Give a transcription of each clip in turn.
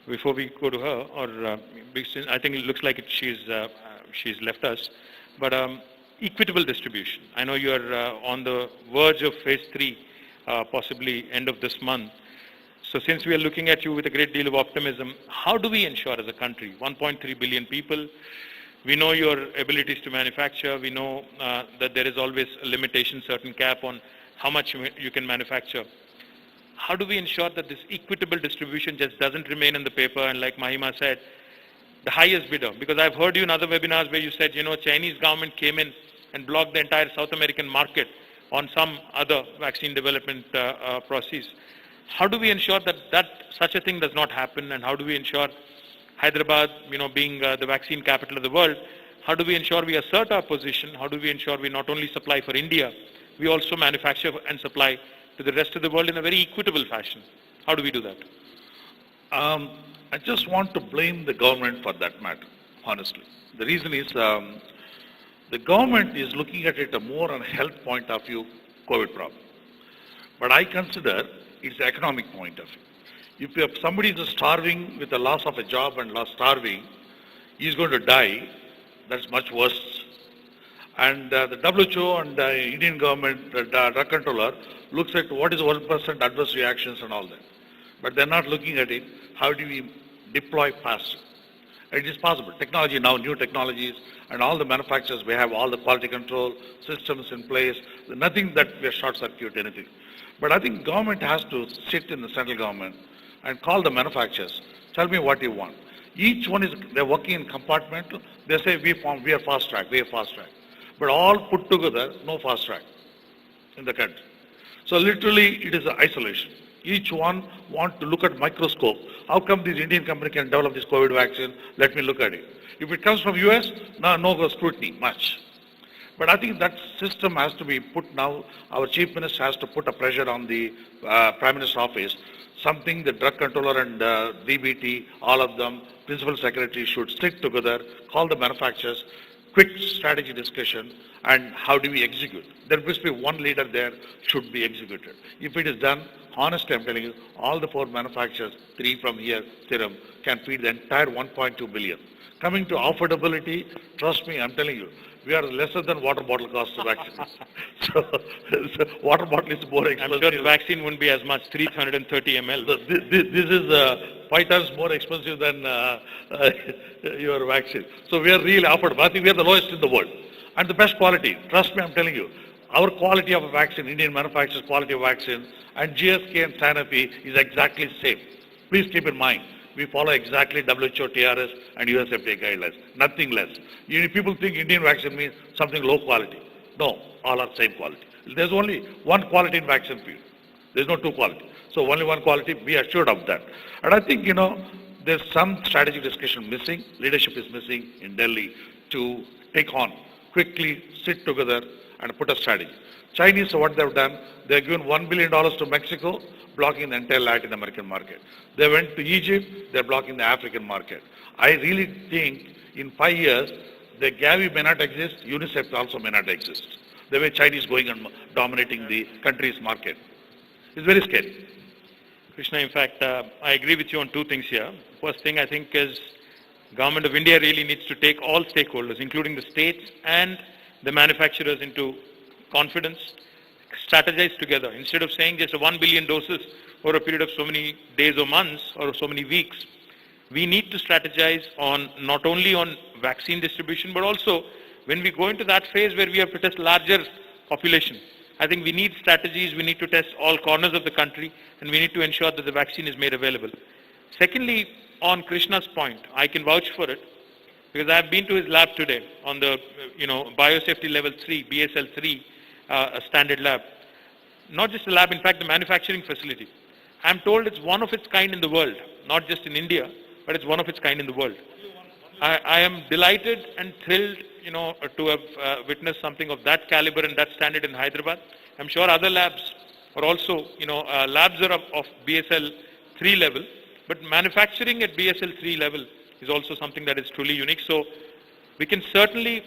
before we go to her, or because I think it looks like she's left us, but equitable distribution. I know you are on the verge of phase 3, possibly end of this month. So since we are looking at you with a great deal of optimism, how do we ensure as a country, 1.3 billion people, we know your abilities to manufacture, we know that there is always a limitation, certain cap on how much you can manufacture. How do we ensure that this equitable distribution just doesn't remain in the paper and, like Mahima said, the highest bidder? Because I've heard you in other webinars where you said, Chinese government came in and blocked the entire South American market on some other vaccine development process. How do we ensure that such a thing does not happen, and how do we ensure Hyderabad, being the vaccine capital of the world, how do we ensure we assert our position? How do we ensure we not only supply for India, we also manufacture and supply to the rest of the world in a very equitable fashion? How do we do that? I just want to blame the government for that matter, honestly. The reason is the government is looking at it more on a health point of view, COVID problem. But I consider it's economic point of view. If somebody is starving with the loss of a job and starving, he's going to die. That's much worse. And the WHO and the Indian government, the drug controller, looks at what is 1% adverse reactions and all that. But they're not looking at it, how do we deploy faster? It is possible. Technology now, new technologies, and all the manufacturers, we have all the quality control systems in place. Nothing that we short circuit anything. But I think government has to sit in the central government and call the manufacturers. Tell me what you want. Each one they're working in compartmental. They say we are fast track, we are fast track. But all put together, no fast track in the country. So literally it is isolation. Each one want to look at microscope. How come this Indian company can develop this COVID vaccine? Let me look at it. If it comes from US, no scrutiny, much. But I think that system has to be put now. Our Chief Minister has to put a pressure on the Prime Minister's office. Something the drug controller and DBT, all of them, Principal Secretary should stick together, call the manufacturers, quick strategy discussion, and how do we execute. There must be one leader there, should be executed. If it is done, honestly I'm telling you, all the 4 manufacturers, 3 from here, Serum, can feed the entire 1.2 billion. Coming to affordability, trust me, I'm telling you, we are lesser than water bottle cost of vaccine. so water bottle is more expensive. I'm sure the vaccine wouldn't be as much, 330 ml. So this is 5 times more expensive than your vaccine. So we are really affordable. I think we are the lowest in the world. And the best quality. Trust me, I'm telling you. Our quality of a vaccine, Indian manufacturers' quality of vaccine, and GSK and Sanofi is exactly the same. Please keep in mind. We follow exactly WHO, TRS, and US FDA guidelines. Nothing less. People think Indian vaccine means something low quality. No, all are same quality. There's only one quality in vaccine field. There's no 2 quality. So only one quality, be assured of that. And I think, there's some strategic discussion missing. Leadership is missing in Delhi to take on, quickly sit together and put a strategy. Chinese, what they've done, they've given $1 billion to Mexico, blocking the entire Latin American market. They went to Egypt, they're blocking the African market. I really think in 5 years, the Gavi may not exist, UNICEF also may not exist. The way Chinese going and dominating the country's market. It's very scary. Krishna, in fact, I agree with you on 2 things here. First thing I think is Government of India really needs to take all stakeholders, including the states and the manufacturers, into confidence, strategize together. Instead of saying just 1 billion doses over a period of so many days or months or so many weeks, we need to strategize on not only on vaccine distribution, but also when we go into that phase where we have to test larger population. I think we need strategies, we need to test all corners of the country, and we need to ensure that the vaccine is made available. Secondly, on Krishna's point, I can vouch for it, because I have been to his lab today on the biosafety level 3, BSL 3 standard lab. Not just a lab, in fact the manufacturing facility. I'm told it's one of its kind in the world, not just in India, but it's one of its kind in the world. I am delighted and thrilled, to have witnessed something of that caliber and that standard in Hyderabad. I'm sure other labs are also, labs are of BSL 3 level, but manufacturing at BSL 3 level is also something that is truly unique. So we can certainly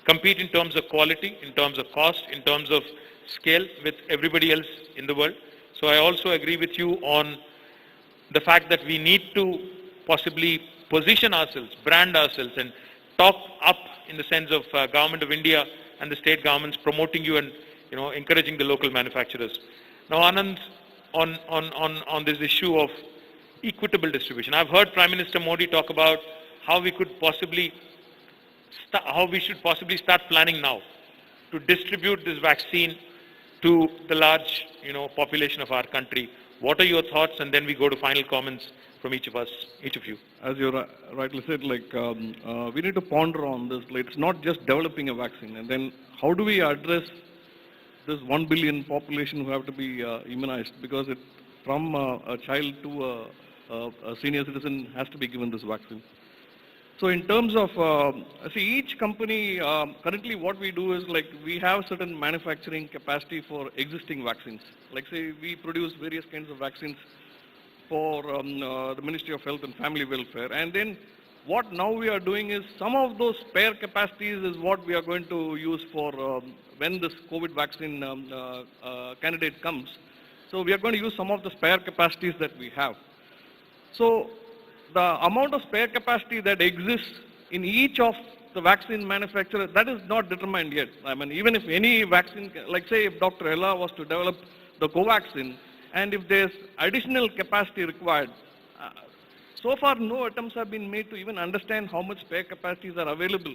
compete in terms of quality, in terms of cost, in terms of scale with everybody else in the world. So I also agree with you on the fact that we need to possibly position ourselves, brand ourselves, and talk up in the sense of Government of India and the state governments promoting you and encouraging the local manufacturers. Now, Anand, on this issue of equitable distribution, I've heard Prime Minister Modi talk about how we should possibly start planning now to distribute this vaccine to the large, population of our country. What are your thoughts? And then we go to final comments from each of you. As you rightly said, we need to ponder on this. It's not just developing a vaccine, and then how do we address this 1 billion population who have to be immunized, because from a child to a senior citizen has to be given this vaccine. So in terms of, each company, currently what we do is we have certain manufacturing capacity for existing vaccines. Say we produce various kinds of vaccines for the Ministry of Health and Family Welfare. And then what now we are doing is some of those spare capacities is what we are going to use for when this COVID vaccine candidate comes. So we are going to use some of the spare capacities that we have. So the amount of spare capacity that exists in each of the vaccine manufacturers, that is not determined yet. I mean, even if any vaccine, say if Dr. Ella was to develop the Covaxin, and if there's additional capacity required, so far no attempts have been made to even understand how much spare capacities are available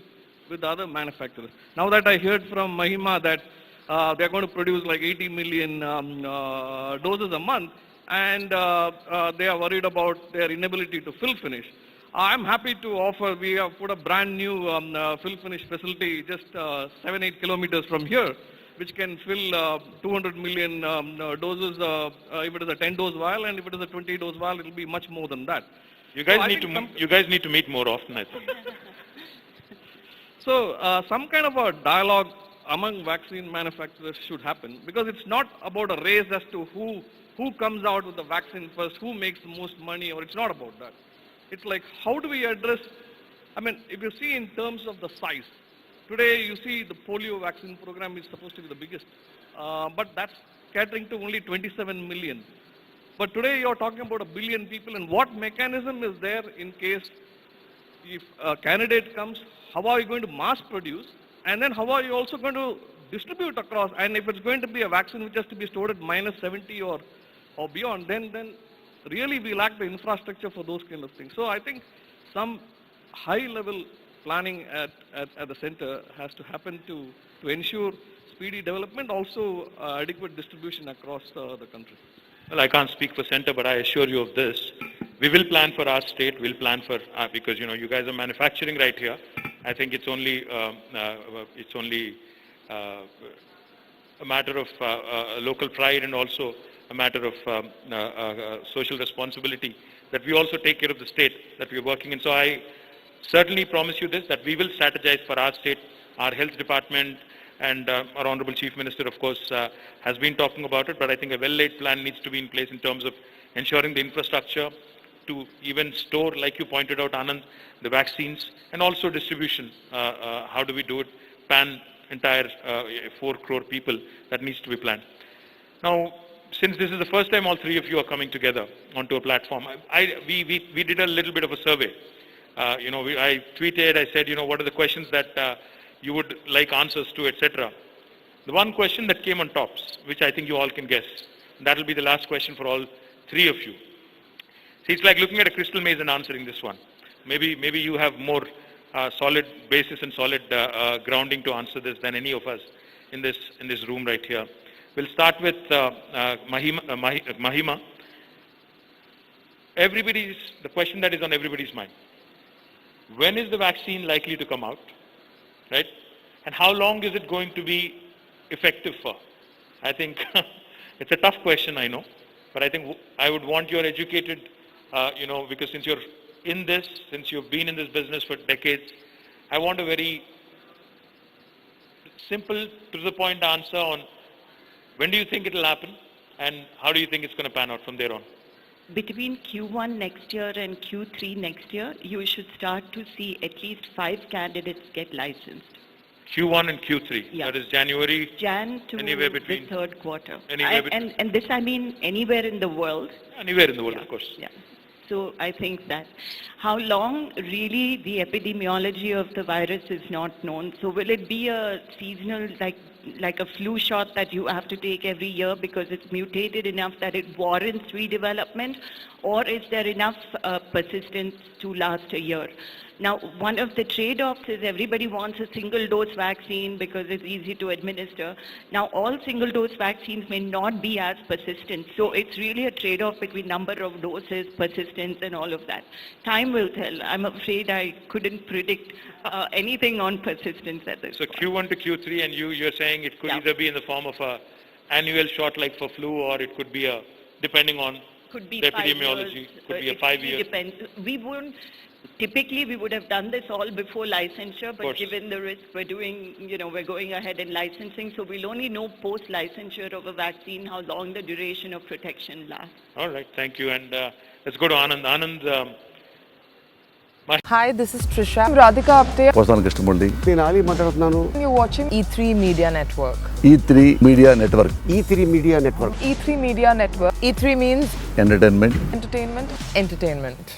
with other manufacturers. Now that I heard from Mahima that they're going to produce 80 million doses a month, and they are worried about their inability to fill finish. I'm happy to offer, we have put a brand new fill finish facility just 7-8 kilometers from here, which can fill 200 million doses if it is a 10-dose vial, and if it is a 20-dose vial, it will be much more than that. You guys need to meet more often, I think. So some kind of a dialogue among vaccine manufacturers should happen, because it's not about a race as to who comes out with the vaccine first, who makes the most money, or it's not about that. It's how do we address, if you see in terms of the size, today you see the polio vaccine program is supposed to be the biggest, but that's catering to only 27 million. But today you're talking about 1 billion people, and what mechanism is there in case if a candidate comes, how are you going to mass produce, and then how are you also going to distribute across, and if it's going to be a vaccine which has to be stored at -70 or beyond, then really we lack the infrastructure for those kind of things. So I think some high-level planning at the center has to happen to ensure speedy development, also adequate distribution across the country. Well, I can't speak for center, but I assure you of this. We will plan for our state, we'll plan for, because you guys are manufacturing right here. I think it's only a matter of local pride, and also a matter of social responsibility that we also take care of the state that we are working in. So I certainly promise you this, that we will strategize for our state. Our health department and our Honorable Chief Minister, of course, has been talking about it, but I think a well-laid plan needs to be in place in terms of ensuring the infrastructure to even store, like you pointed out, Anand, the vaccines, and also distribution. How do we do it? Entire 4 crore people, that needs to be planned. Now, since this is the first time all three of you are coming together onto a platform, we did a little bit of a survey. I tweeted, I said, what are the questions that you would like answers to, etc. The one question that came on tops, which I think you all can guess, that will be the last question for all three of you. See, it's like looking at a crystal maze and answering this one. Maybe you have more solid basis and solid grounding to answer this than any of us in this room right here. We'll start with Mahima. The question that is on everybody's mind. When is the vaccine likely to come out? Right? And how long is it going to be effective for? I think it's a tough question, I know. But I think I would want your educated, because since you're in this, since you've been in this business for decades, I want a very simple, to the point answer on when do you think it will happen and how do you think it's going to pan out from there on? Between Q1 next year and Q3 next year, you should start to see at least 5 candidates get licensed. Q1 and Q3, yeah. That is January, Jan to anywhere between, the third quarter. Anywhere between, and this I mean anywhere in the world. Anywhere in the world, yeah. Of course. Yeah. So I think that. How long, really, the epidemiology of the virus is not known. So will it be a seasonal, like a flu shot that you have to take every year because it's mutated enough that it warrants redevelopment? Or is there enough persistence to last a year? Now, one of the trade-offs is everybody wants a single-dose vaccine because it's easy to administer. Now, all single-dose vaccines may not be as persistent. So it's really a trade-off between number of doses, persistence, and all of that. Time will tell. I'm afraid I couldn't predict anything on persistence at this So point. Q1 to Q3, and you're saying it could Yeah. either be in the form of a annual shot like for flu, or it could be a, depending on Could be the 5 epidemiology, years. could be a It 5 really years. depends. We won't. Typically, we would have done this all before licensure, but course. given the risk, we're going ahead and licensing. So we'll only know post-licensure of a vaccine how long the duration of protection lasts. All right, thank you. And let's go to Anand. Anand, Hi, this is Trisha. I'm Radhika Apte. వస్తాను కృష్ణమూర్తి. నేను ఆలీ మాట్లాడుతున్నాను. You're watching E3 Media Network. E3 media network. E3 media network. E3 Media Network. E3 means entertainment. entertainment.